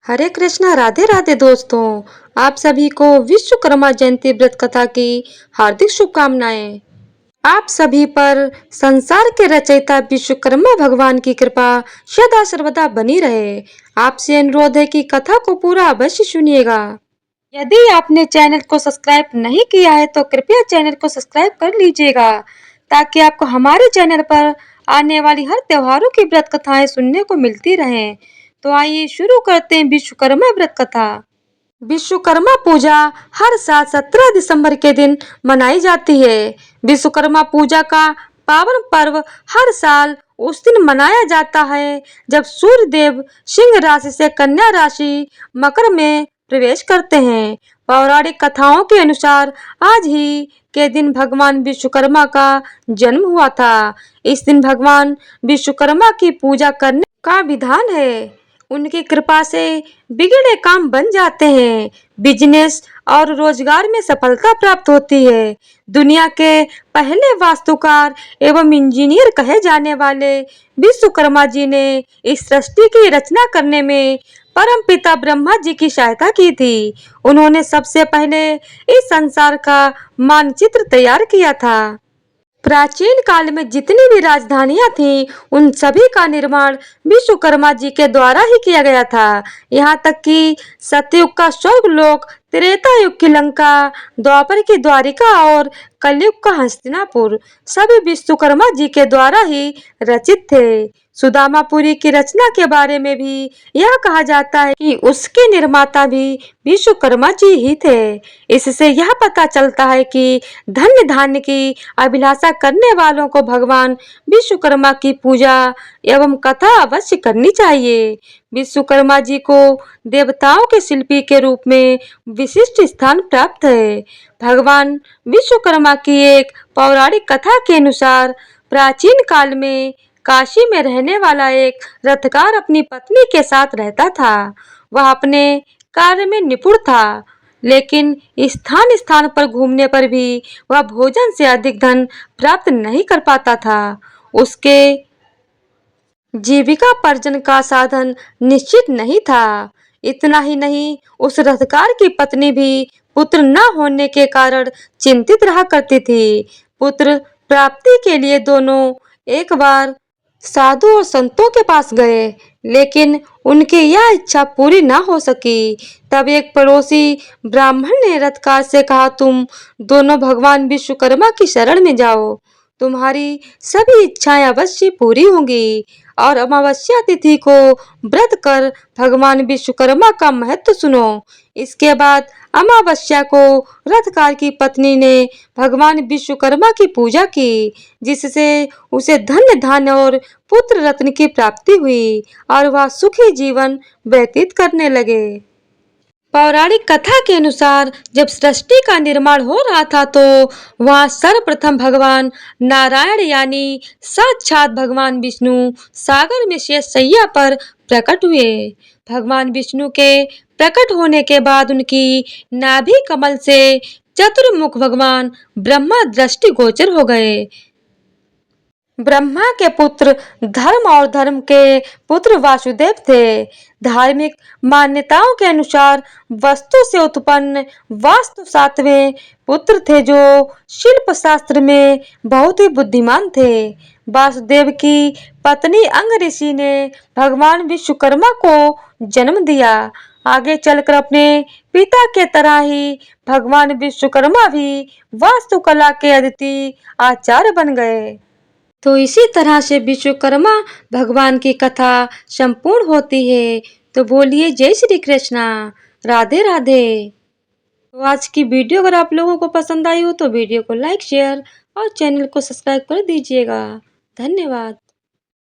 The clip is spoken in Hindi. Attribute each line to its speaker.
Speaker 1: हरे कृष्णा, राधे राधे दोस्तों। आप सभी को विश्वकर्मा जयंती व्रत कथा की हार्दिक शुभकामनाएं। आप सभी पर संसार के रचयिता विश्वकर्मा भगवान की कृपा सदा सर्वदा बनी रहे। आपसे अनुरोध है कि कथा को पूरा अवश्य सुनिएगा। यदि आपने चैनल को सब्सक्राइब नहीं किया है तो कृपया चैनल को सब्सक्राइब कर लीजिएगा, ताकि आपको हमारे चैनल पर आने वाली हर त्योहारों की व्रत कथाएं सुनने को मिलती रहें। तो आइए शुरू करते हैं विश्वकर्मा व्रत कथा। विश्वकर्मा पूजा हर साल 17 दिसंबर के दिन मनाई जाती है। विश्वकर्मा पूजा का पावन पर्व हर साल उस दिन मनाया जाता है जब सूर्य देव सिंह राशि से कन्या राशि मकर में प्रवेश करते हैं। पौराणिक कथाओं के अनुसार आज ही के दिन भगवान विश्वकर्मा का जन्म हुआ था। इस दिन भगवान विश्वकर्मा की पूजा करने का विधान है। उनकी कृपा से बिगड़े काम बन जाते हैं, बिजनेस और रोजगार में सफलता प्राप्त होती है। दुनिया के पहले वास्तुकार एवं इंजीनियर कहे जाने वाले विश्वकर्मा जी ने इस सृष्टि की रचना करने में परम पिता ब्रह्मा जी की सहायता की थी। उन्होंने सबसे पहले इस संसार का मानचित्र तैयार किया था। प्राचीन काल में जितनी भी राजधानियां थीं, उन सभी का निर्माण विश्वकर्मा जी के द्वारा ही किया गया था। यहाँ तक कि सतयुग का स्वर्गलोक, त्रेता युग की लंका, द्वापर की द्वारिका और कलयुग का हस्तिनापुर सभी विश्वकर्मा जी के द्वारा ही रचित थे। सुदामापुरी की रचना के बारे में भी यह कहा जाता है कि उसके निर्माता भी विश्वकर्मा जी ही थे। इससे यह पता चलता है कि धन्य धान्य की अभिलाषा करने वालों को भगवान विश्वकर्मा की पूजा एवं कथा अवश्य करनी चाहिए। विश्वकर्मा जी को देवताओं के शिल्पी के रूप में विशिष्ट स्थान प्राप्त है। भगवान विश्वकर्मा की एक पौराणिक कथा के अनुसार प्राचीन काल में काशी में रहने वाला एक रथकार अपनी पत्नी के साथ रहता था। वह अपने कार्य में निपुण था, लेकिन स्थान स्थान पर घूमने पर भी वह भोजन से अधिक धन प्राप्त नहीं कर पाता था। उसके जीविकापार्जन का साधन निश्चित नहीं था। इतना ही नहीं, उस रथकार की पत्नी भी पुत्र न होने के कारण चिंतित रहा करती थी। पुत्र प्राप्ति के लिए दोनों एक बार साधु और संतों के पास गए, लेकिन उनकी यह इच्छा पूरी न हो सकी। तब एक पड़ोसी ब्राह्मण ने रथकार से कहा, तुम दोनों भगवान विश्वकर्मा की शरण में जाओ, तुम्हारी सभी इच्छाएं अवश्य पूरी होंगी। और अमावस्या तिथि को व्रत कर भगवान विश्वकर्मा का महत्व सुनो। इसके बाद अमावस्या को रथकार की पत्नी ने भगवान विश्वकर्मा की पूजा की, जिससे उसे धन्य धान्य और पुत्र रत्न की प्राप्ति हुई और वह सुखी जीवन व्यतीत करने लगे। पौराणिक कथा के अनुसार जब सृष्टि का निर्माण हो रहा था तो वहाँ सर्वप्रथम भगवान नारायण यानी साक्षात भगवान विष्णु सागर में शेष शैया पर प्रकट हुए। भगवान विष्णु के प्रकट होने के बाद उनकी नाभि कमल से चतुर्मुख भगवान ब्रह्मा दृष्टि गोचर हो गए। ब्रह्मा के पुत्र धर्म और धर्म के पुत्र वासुदेव थे। धार्मिक मान्यताओं के अनुसार वस्तु से उत्पन्न वास्तु सातवें पुत्र थे, जो शिल्प शास्त्र में बहुत ही बुद्धिमान थे। वासुदेव की पत्नी अंग ऋषि ने भगवान विश्वकर्मा को जन्म दिया। आगे चलकर अपने पिता के तरह ही भगवान विश्वकर्मा भी वास्तुकला के अद्वितीय आचार्य बन गए। तो इसी तरह से विश्वकर्मा भगवान की कथा संपूर्ण होती है। तो बोलिए जय श्री कृष्णा, राधे राधे। तो आज की वीडियो अगर आप लोगों को पसंद आई हो तो वीडियो को लाइक, शेयर और चैनल को सब्सक्राइब कर दीजिएगा। धन्यवाद।